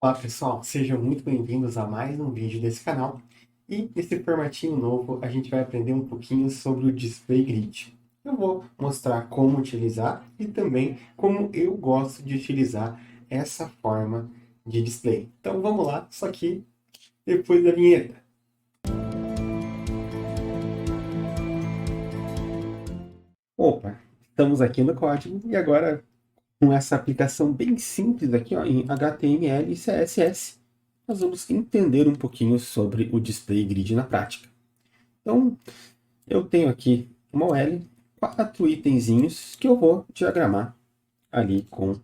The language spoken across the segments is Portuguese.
Olá pessoal, sejam muito bem-vindos a mais um vídeo desse canal. E nesse formatinho novo a gente vai aprender um pouquinho sobre o Display Grid. Eu vou mostrar como utilizar e também como eu gosto de utilizar essa forma de display. Então vamos lá, só que depois da vinheta. Opa, estamos aqui no código e agora com essa aplicação bem simples aqui ó, em HTML e CSS, nós vamos entender um pouquinho sobre o Display Grid na prática. Então, eu tenho aqui uma OL, 4 itenzinhos que eu vou diagramar ali com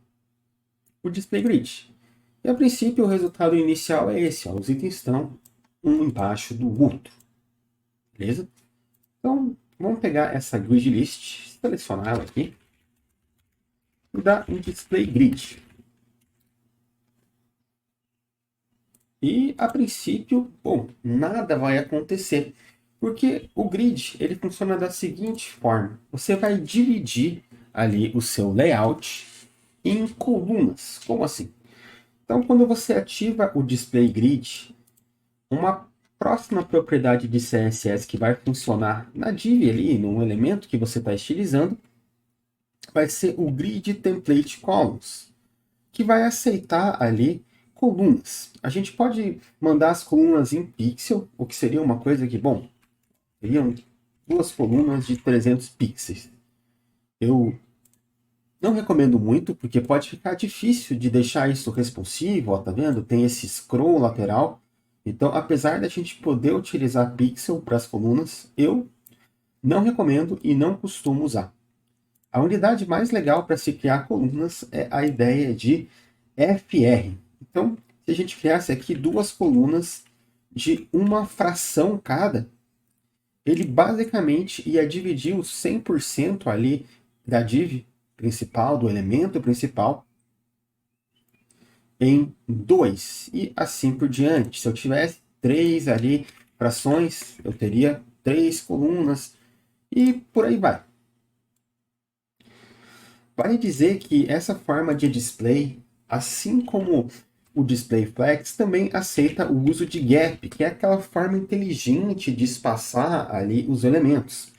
o Display Grid. E a princípio o resultado inicial é esse, ó, os itens estão um embaixo do outro, beleza? Então, vamos pegar essa Grid List, selecionar ela aqui e dar um Display Grid. E a princípio, bom, nada vai acontecer, porque o grid ele funciona da seguinte forma: você vai dividir ali o seu layout em colunas. Como assim? Então, quando você ativa o display grid, uma próxima propriedade de CSS que vai funcionar na div ali, num elemento que você está estilizando, vai ser o grid template columns, que vai aceitar ali colunas. A gente pode mandar as colunas em pixel, o que seria uma coisa que, bom, seriam duas colunas de 300 pixels. Eu não recomendo muito, porque pode ficar difícil de deixar isso responsivo, ó, tá vendo? Tem esse scroll lateral. Então, apesar da gente poder utilizar pixel para as colunas, eu não recomendo e não costumo usar. A unidade mais legal para se criar colunas é a ideia de FR. Então, se a gente criasse aqui duas colunas de uma fração cada, ele basicamente ia dividir os 100% ali da div principal, do elemento principal, em dois, e assim por diante. Se eu tivesse três ali frações, eu teria três colunas, e por aí vai. Vale dizer que essa forma de display, assim como o display flex, também aceita o uso de gap, que é aquela forma inteligente de espaçar ali os elementos.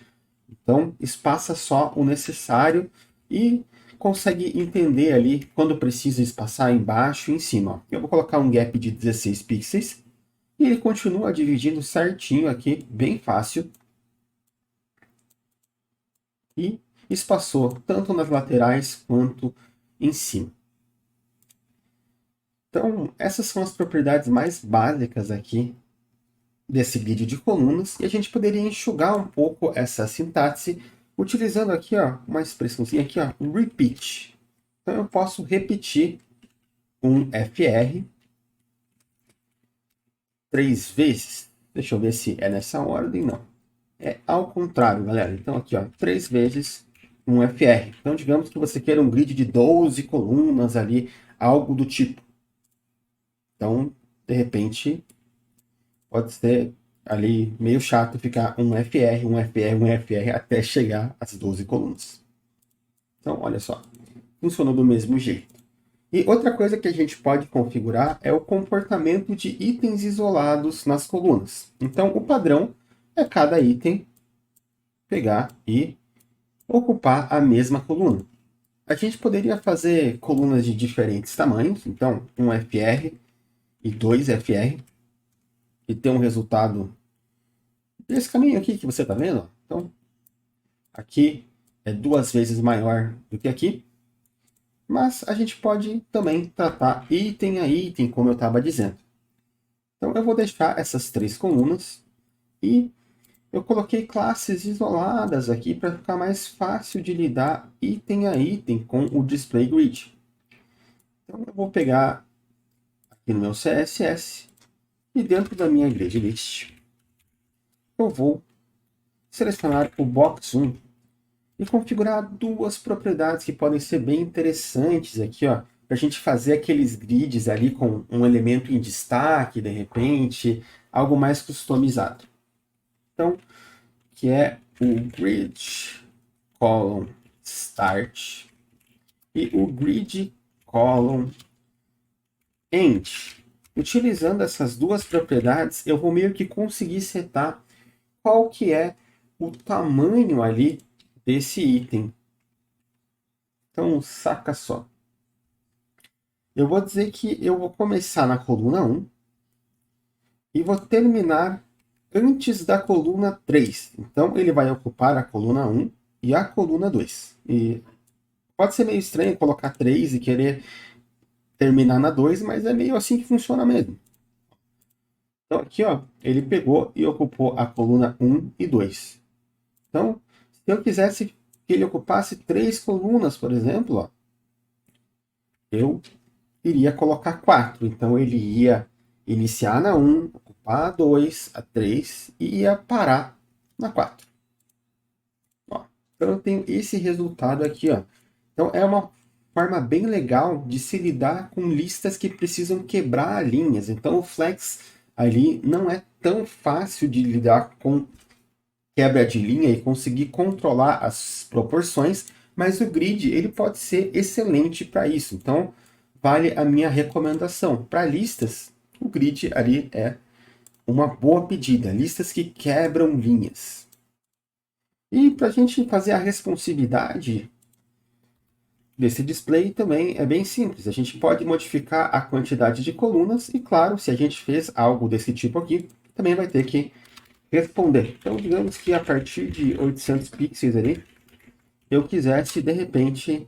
Então, espaça só o necessário e consegue entender ali quando precisa espaçar embaixo e em cima. Eu vou colocar um gap de 16 pixels e ele continua dividindo certinho aqui, bem fácil. E espaçou tanto nas laterais quanto em cima. Então, essas são as propriedades mais básicas aqui desse grid de colunas, e a gente poderia enxugar um pouco essa sintaxe utilizando aqui ó, uma expressãozinha aqui, ó, repeat. Então eu posso repetir um fr 3 vezes. Deixa eu ver se é nessa ordem, não. É ao contrário, galera. Então aqui, ó, 3 vezes um fr. Então digamos que você queira um grid de 12 colunas ali, algo do tipo. Então, de repente, pode ser ali meio chato ficar um FR, um FR, um FR até chegar às 12 colunas. Então, olha só, funcionou do mesmo jeito. E outra coisa que a gente pode configurar é o comportamento de itens isolados nas colunas. Então, o padrão é cada item pegar e ocupar a mesma coluna. A gente poderia fazer colunas de diferentes tamanhos, então um FR e dois FR, e ter um resultado desse caminho aqui que você está vendo. Então, aqui é 2 vezes maior do que aqui, mas a gente pode também tratar item a item, como eu estava dizendo. Então eu vou deixar essas três colunas e eu coloquei classes isoladas aqui para ficar mais fácil de lidar item a item com o display grid. Então eu vou pegar aqui no meu CSS e dentro da minha grid list eu vou selecionar o box 1 e configurar duas propriedades que podem ser bem interessantes aqui, ó, para a gente fazer aqueles grids ali com um elemento em destaque, de repente, algo mais customizado. Então, que é o grid column start e o grid column And, utilizando essas duas propriedades, eu vou meio que conseguir setar qual que é o tamanho ali desse item. Então, saca só. Eu vou dizer que eu vou começar na coluna 1 e vou terminar antes da coluna 3. Então, ele vai ocupar a coluna 1 e a coluna 2. E pode ser meio estranho colocar 3 e querer terminar na 2, mas é meio assim que funciona mesmo. Então, aqui, ó, ele pegou e ocupou a coluna 1 e 2. Então, se eu quisesse que ele ocupasse 3 colunas, por exemplo, ó, eu iria colocar 4. Então, ele ia iniciar na 1, ocupar a 2, a 3 e ia parar na 4. Ó, então, eu tenho esse resultado aqui. Ó. Então, é uma forma bem legal de se lidar com listas que precisam quebrar linhas. Então, o Flex ali não é tão fácil de lidar com quebra de linha e conseguir controlar as proporções, mas o grid ele pode ser excelente para isso. Então, vale a minha recomendação. Para listas, o grid ali é uma boa pedida. Listas que quebram linhas. E para a gente fazer a responsividade desse display também é bem simples. A gente pode modificar a quantidade de colunas e, claro, se a gente fez algo desse tipo aqui, também vai ter que responder. Então, digamos que a partir de 800 pixels ali, eu quisesse, de repente,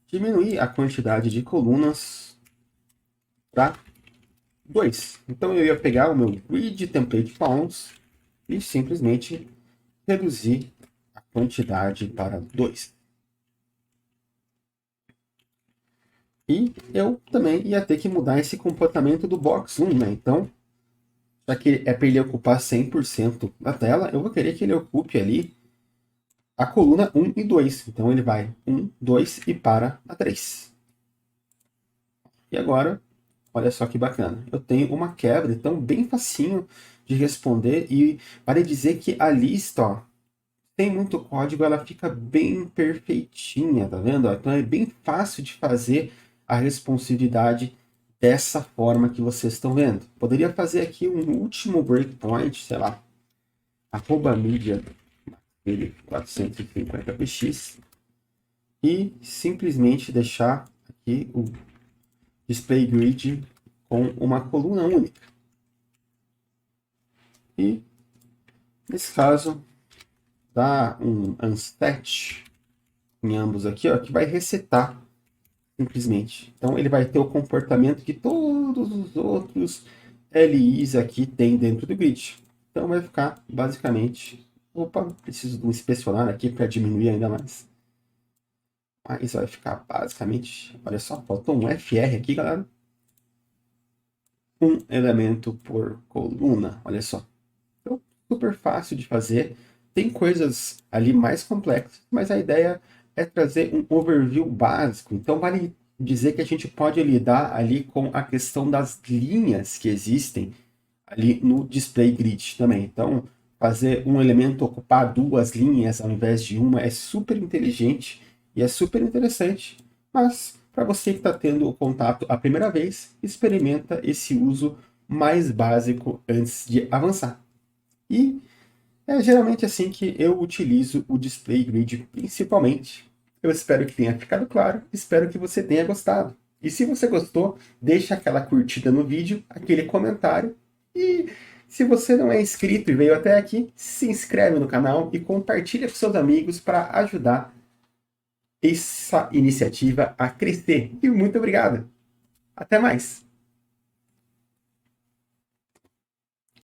diminuir a quantidade de colunas para 2. Então, eu ia pegar o meu grid template pounds e simplesmente reduzir a quantidade para 2. E eu também ia ter que mudar esse comportamento do box 1, né? Então, já que é para ele ocupar 100% da tela, eu vou querer que ele ocupe ali a coluna 1 e 2. Então, ele vai 1, 2 e para a 3. E agora, olha só que bacana. Eu tenho uma quebra, então bem facinho de responder. E para dizer que a lista, ó, tem muito código, ela fica bem perfeitinha, tá vendo? Então é bem fácil de fazer a responsividade dessa forma que vocês estão vendo. Poderia fazer aqui um último breakpoint, sei lá, @media 450px e simplesmente deixar aqui o display grid com uma coluna única. E nesse caso, dá um unstat em ambos aqui, ó, que vai resetar simplesmente. Então ele vai ter o comportamento que todos os outros LIs aqui têm dentro do grid. Então vai ficar basicamente... Opa, preciso de um inspecionar aqui para diminuir ainda mais. Mas vai ficar basicamente... Olha só, faltou um FR aqui, galera. Um elemento por coluna, olha só. Então, super fácil de fazer. Tem coisas ali mais complexas, mas a ideia é trazer um overview básico. Então, vale dizer que a gente pode lidar ali com a questão das linhas que existem ali no display grid também. Então, fazer um elemento ocupar duas linhas ao invés de uma é super inteligente e é super interessante. Mas, para você que está tendo o contato a primeira vez, experimenta esse uso mais básico antes de avançar. E é geralmente assim que eu utilizo o display grid principalmente. Eu espero que tenha ficado claro, espero que você tenha gostado. E se você gostou, deixa aquela curtida no vídeo, aquele comentário. E se você não é inscrito e veio até aqui, se inscreve no canal e compartilha com seus amigos para ajudar essa iniciativa a crescer. E muito obrigado! Até mais!